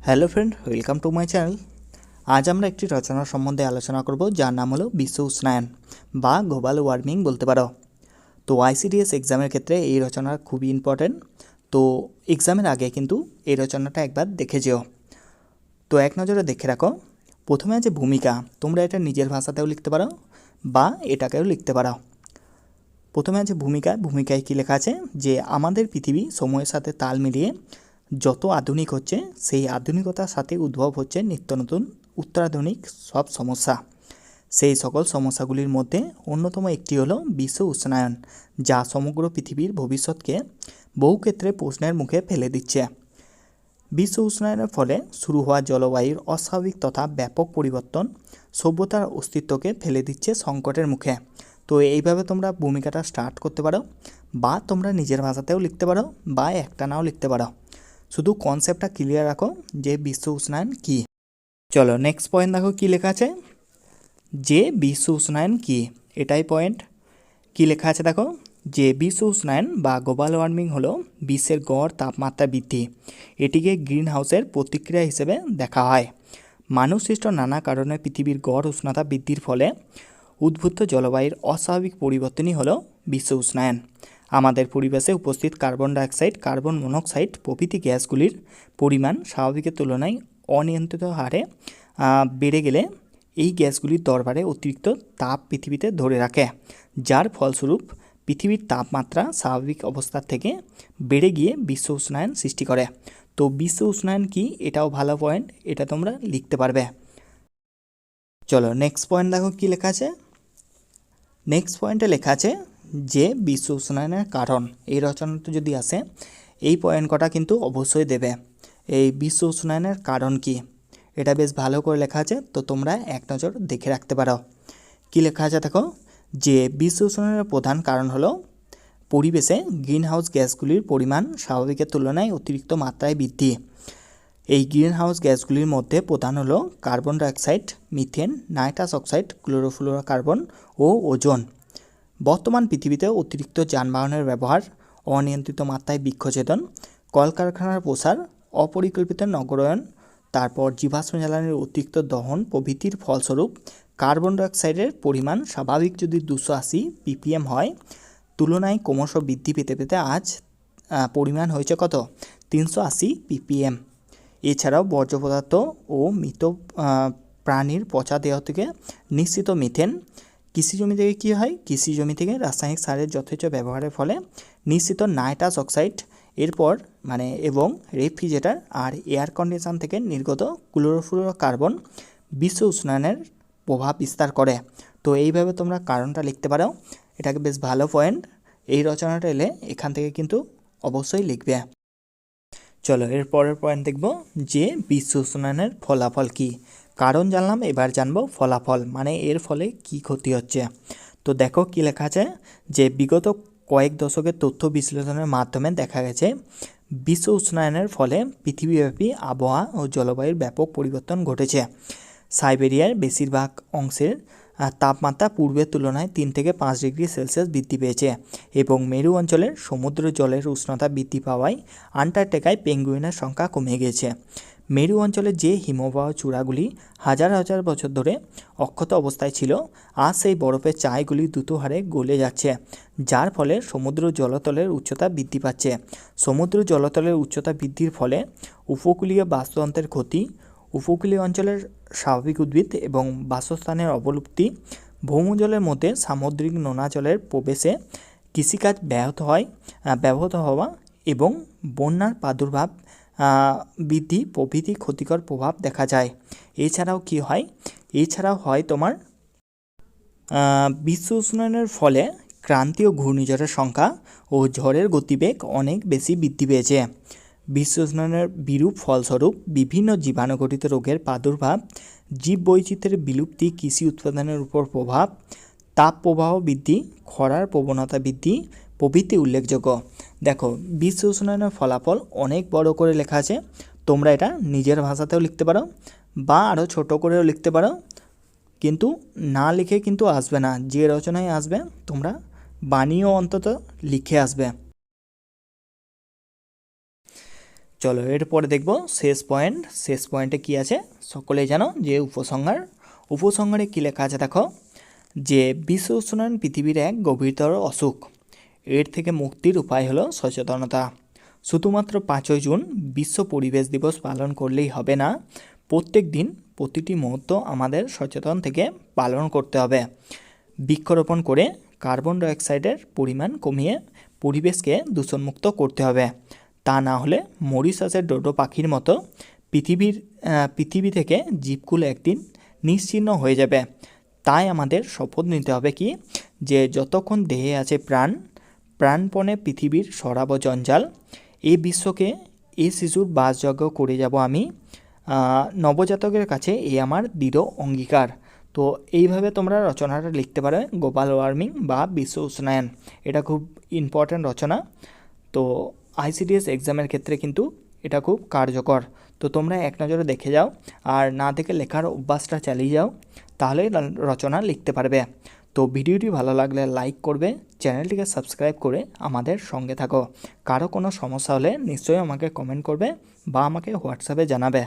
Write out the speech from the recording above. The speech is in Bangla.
Hello friend, welcome to my channel. আজ আমরা একটি রচনা সম্বন্ধে আলোচনা করব, যার নাম হলো বিশ্ব উষ্ণায়ন বা গ্লোবাল ওয়ার্মিং বলতে পারো। তো আইসিডিএস এক্সামের ক্ষেত্রে এই রচনা খুবই ইম্পর্টেন্ট। তো এক্সামের আগে কিন্তু এই রচনাটা একবার দেখে যেও। তো এক নজরে দেখে রাখো। প্রথমে আছে ভূমিকা। তোমরা এটা নিজের ভাষাতেও লিখতে পারো বা এটাকেও লিখতে পারো। প্রথমে আছে ভূমিকা। ভূমিকায় কী লেখা আছে যে আমাদের পৃথিবী সময়ের সাথে তাল মিলিয়ে যত আধুনিক হচ্ছে, সেই আধুনিকতার সাথে উদ্ভব হচ্ছে নিত্য নতুন উত্তরাধুনিক সব সমস্যা। সেই সকল সমস্যাগুলির মধ্যে অন্যতম একটি হলো বিশ্ব উষ্ণায়ন, যা সমগ্র পৃথিবীর ভবিষ্যৎকে বহু ক্ষেত্রে প্রশ্নের মুখে ফেলে দিচ্ছে। বিশ্ব উষ্ণায়নের ফলে শুরু হওয়া জলবায়ুর অস্বাভাবিক তথা ব্যাপক পরিবর্তন সভ্যতার অস্তিত্বকে ফেলে দিচ্ছে সংকটের মুখে। তো এইভাবে তোমরা ভূমিকাটা স্টার্ট করতে পারো, বা তোমরা নিজের ভাষাতেও লিখতে পারো বা একটা নাও লিখতে পারো। শুধু কনসেপ্টটা ক্লিয়ার রাখো যে বিশ্ব উষ্ণায়ন কী। চলো নেক্সট পয়েন্ট দেখো কী লেখা আছে, যে বিশ্ব উষ্ণায়ন কী, এটাই পয়েন্ট। কী লেখা আছে দেখো, যে বিশ্ব উষ্ণায়ন বা গ্লোবাল ওয়ার্মিং হলো বিশ্বের গড় তাপমাত্রা বৃদ্ধি। এটিকে গ্রিন হাউসের প্রতিক্রিয়া হিসেবে দেখা হয়। মানুষ সৃষ্ট নানা কারণে পৃথিবীর গড় উষ্ণতা বৃদ্ধির ফলে উদ্ভূত জলবায়ুর অস্বাভাবিক পরিবর্তনই হলো বিশ্ব উষ্ণায়ন। আমাদের পরিবেশে উপস্থিত কার্বন ডাইঅক্সাইড, কার্বন মনোক্সাইড প্রভৃতি গ্যাসগুলির পরিমাণ স্বাভাবিকের তুলনায় অনিয়ন্ত্রিত হারে বেড়ে গেলে এই গ্যাসগুলির দরবারে অতিরিক্ত তাপ পৃথিবীতে ধরে রাখে, যার ফলস্বরূপ পৃথিবীর তাপমাত্রা স্বাভাবিক অবস্থার থেকে বেড়ে গিয়ে বিশ্ব উষ্ণায়ন সৃষ্টি করে। তো বিশ্ব উষ্ণায়ন কি, এটাও ভালো পয়েন্ট, এটা তোমরা লিখতে পারবে। চলো নেক্সট পয়েন্ট দেখো কী লেখা আছে। নেক্সট পয়েন্টে লেখা আছে যে বিশ্ব উষ্ণায়নের কারণ। এই রচনাটা যদি আসে, এই পয়েন্ট কটা কিন্তু অবশ্যই দেবে। এই বিশ্ব উষ্ণায়নের কারণ কি, এটা বেশ ভালো করে লেখা আছে, তো তোমরা এক নজর দেখে রাখতে পারো। কী লেখা আছে দেখো, যে বিশ্ব উষ্ণায়নের প্রধান কারণ হলো পরিবেশে গ্রিনহাউস গ্যাসগুলির পরিমাণ স্বাভাবিকের তুলনায় অতিরিক্ত মাত্রায় বৃদ্ধি। এই গ্রিনহাউস গ্যাসগুলির মধ্যে প্রধান হলো carbon dioxide, methane, nitrous oxide, chlorofluorocarbon ও ওজোন। বর্তমান পৃথিবীতে অতিরিক্ত যানবাহনের ব্যবহার, অনিয়ন্ত্রিত মাত্রায় বৃক্ষছেদন, কলকারখানার প্রসার, অপরিকল্পিত নগরায়ন, তারপর জীবাশ্ম জ্বালানির অতিরিক্ত দহন প্রভৃতির ফলস্বরূপ কার্বন ডাইঅক্সাইডের পরিমাণ স্বাভাবিক যদি 280 ppm হয়, তুলনায় ক্রমশ বৃদ্ধি পেতে পেতে আজ পরিমাণ হয়েছে কত, 380 ppm। এছাড়াও বর্জ্য পদার্থ ও মৃত প্রাণীর পচা দেহ থেকে নিঃসৃত মিথেন, কৃষি জমি থেকে কী হয়, কৃষি জমি থেকে রাসায়নিক সারের যথেচ্ছ ব্যবহারের ফলে নিঃসৃত নাইট্রাস অক্সাইড, এরপর এবং রেফ্রিজারেটর আর এয়ার কন্ডিশন থেকে নির্গত ক্লোরোফ্লোরোকার্বন বিশ্ব উষ্ণায়নের প্রভাব বিস্তার করে। তো এইভাবে তোমরা কারণটা লিখতে পারো, এটাকে বেশ ভালো পয়েন্ট। এই রচনাটা এলে এখান থেকে কিন্তু অবশ্যই লিখবে। চলো এর পরের পয়েন্ট দেখব, যে বিশ্ব উষ্ণায়নের ফলাফল কী। কারণ জানলাম, এবার জানবো ফলাফল, মানে এর ফলে কি ক্ষতি হচ্ছে। তো দেখো কী লেখা আছে, যে বিগত কয়েক দশকের তথ্য বিশ্লেষণের মাধ্যমে দেখা গেছে বিশ্ব উষ্ণায়নের ফলে পৃথিবীব্যাপী আবহাওয়া ও জলবায়ুর ব্যাপক পরিবর্তন ঘটেছে। সাইবেরিয়ার বেশিরভাগ অংশের তাপমাত্রা পূর্বের তুলনায় 3 থেকে 5 ডিগ্রি সেলসিয়াস বৃদ্ধি পেয়েছে, এবং মেরু অঞ্চলের সমুদ্র জলের উষ্ণতা বৃদ্ধি পাওয়ায় আন্টার্কটিকায় পেঙ্গুইনের সংখ্যা কমে গিয়েছে। মেরু অঞ্চলের যে হিমবাহ চূড়াগুলি হাজার হাজার বছর ধরে অক্ষত অবস্থায় ছিল, আজ সেই বরফের চাইগুলি দ্রুত হারে গলে যাচ্ছে, যার ফলে সমুদ্র জলতলের উচ্চতা বৃদ্ধি পাচ্ছে। সমুদ্র জলতলের উচ্চতা বৃদ্ধির ফলে উপকূলীয় বাস্তুতন্ত্রের ক্ষতি, উপকূলীয় অঞ্চলের স্বাভাবিক উদ্ভিদ এবং বাসস্থানের অবলুপ্তি, ভৌমজলের মধ্যে সামুদ্রিক নোনা জলের প্রবেশে কৃষিকাজ ব্যাহত হওয়া এবং বন্যার প্রাদুর্ভাব বৃদ্ধি প্রভৃতি ক্ষতিকর প্রভাব দেখা যায়। এছাড়াও কি হয়, এছাড়াও হয় তোমার বিশ্ব উষ্ণায়নের ফলে ক্রান্তীয় ঘূর্ণিঝড়ের সংখ্যা ও ঝড়ের গতিবেগ অনেক বেশি বৃদ্ধি পেয়েছে। বিশ্ব উষ্ণায়নের বিরূপ ফলস্বরূপ বিভিন্ন জীবাণুঘটিত রোগের প্রাদুর্ভাব, জীববৈচিত্র্যের বিলুপ্তি, কৃষি উৎপাদনের উপর প্রভাব, তাপ প্রবাহ বৃদ্ধি, খরার প্রবণতা বৃদ্ধি প্রভৃতি উল্লেখযোগ্য। দেখো বিশ্ব উষ্ণায়নের ফলাফল অনেক বড় করে লেখা আছে, তোমরা এটা নিজের ভাষাতেও লিখতে পারো বা আরও ছোট করেও লিখতে পারো, কিন্তু না লিখে কিন্তু আসবে না, যে রচনায় আসবে তোমরা বানিয়েও অন্তত লিখে আসবে। চলো এরপরে দেখব শেষ পয়েন্ট। শেষ পয়েন্টে কি আছে সকলেই জানো, যে উপসংহার। উপসংহারে কী লেখা আছে দেখো, যে বিশ্ব উষ্ণায়ন পৃথিবীর এক গভীরতর অসুখ, এর থেকে মুক্তির উপায় হলো সচেতনতা। শুধুমাত্র 5ই জুন বিশ্ব পরিবেশ দিবস পালন করলেই হবে না, প্রত্যেক দিন প্রতিটি মুহূর্ত আমাদের সচেতন থেকে পালন করতে হবে। বৃক্ষরোপণ করে কার্বন ডাইঅক্সাইডের পরিমাণ কমিয়ে পরিবেশকে দূষণমুক্ত করতে হবে। তা না হলে মরিশাসের ডোডো পাখির মতো পৃথিবী থেকে জীবকুল একদিন নিশ্চিহ্ন হয়ে যাবে। তাই আমাদের শপথ নিতে হবে কি, যে যতক্ষণ দেহে আছে প্রাণপণে পৃথিবীর সরাব জঞ্জাল। এই বিশ্বকে এই শিশুর বাসযোগ্য করে যাব আমি, নবজাতকের কাছে এই আমার দৃঢ় অঙ্গীকার। তো এইভাবে তোমরা রচনাটা লিখতে পারো, গ্লোবাল ওয়ার্মিং বা বিশ্ব উষ্ণায়ন। এটা খুব ইম্পর্ট্যান্ট রচনা। তো আইসিডিএস এক্সামের ক্ষেত্রে কিন্তু এটা খুব কার্যকর। তো তোমরা এক নজরে দেখে যাও, আর না দেখে লেখার অভ্যাসটা চালিয়ে যাও, তাহলে রচনা লিখতে পারবে। তো ভিডিওটি ভালো লাগলে লাইক করবে, চ্যানেলটিকে সাবস্ক্রাইব করে আমাদের সঙ্গে থাকো। কারো কোনো সমস্যা হলে নিশ্চয়ই আমাকে কমেন্ট করবে বা আমাকে হোয়াটসঅ্যাপে জানাবে।